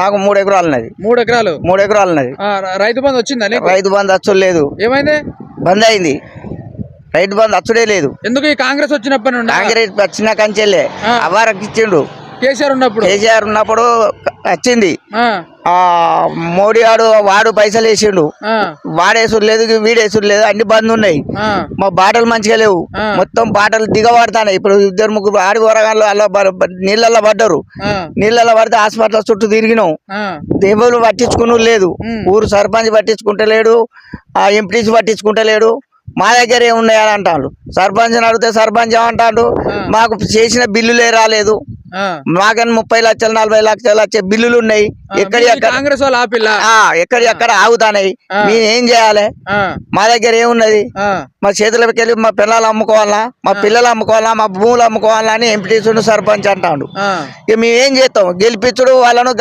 నాకు 3 ఎకరాలు ఉన్నది. 3 ఎకరాలు 3 ఎకరాలు ఉన్నది. రైతు బంధు వచ్చిందా నీకు? రైతు బంధు అచ్చుడు లేదు, ఏమైంది? బంద్ అయింది. రైతు బంధు అచ్చుడే లేదు. ఎందుకు? ఈ కాంగ్రెస్ వచ్చినప్పటి నుండి. కాంగ్రెస్ వచ్చిన కంచెలే అవారకు ఇచ్చిండు. కేసీఆర్ ఉన్నప్పుడు వచ్చింది. మోడీ వాడు పైసలు వేసిండు, వాడేసుడు లేదు, వీడేసుడు లేదు, అన్ని బంద్ ఉన్నాయి. మా బాటలు మంచిగా లేవు, మొత్తం బాటలు దిగబడతాయి. ఇప్పుడు 2-3 ఆడి వరగాళ్ళు అలా నీళ్ళల్లో పడ్డారు. నీళ్ళల్లో పడితే హాస్పిటల్ చుట్టూ తిరిగినాం. దేవుళ్ళు పట్టించుకుని లేదు, ఊరు సర్పంచ్ పట్టించుకుంటలేడు, ఎంపీటీసీ పట్టించుకుంటలేడు. మా దగ్గర ఏమున్నాయని అంటాడు. సర్పంచ్ అడిగితే సర్పంచ్ ఏమంటాడు, మాకు చేసిన బిల్లులే రాలేదు, మాకని 30 లక్షలు 40 లక్షలు వచ్చే బిల్లులు ఉన్నాయి, ఎక్కడెక్కడ ఆగుతాయి. మేము ఏం చేయాలి? మా దగ్గర ఏమున్నది? మా చేతులకి వెళ్ళి మా పిల్లలు అమ్ముకోవాలా, మా పిల్లలు అమ్ముకోవాలా, మా భూములు అమ్ముకోవాలా అని ఎంపీటీసీ సర్పంచ్ అంటాడు. ఇక మేము ఏం చేస్తాం? గెలిపించుడు వాళ్ళను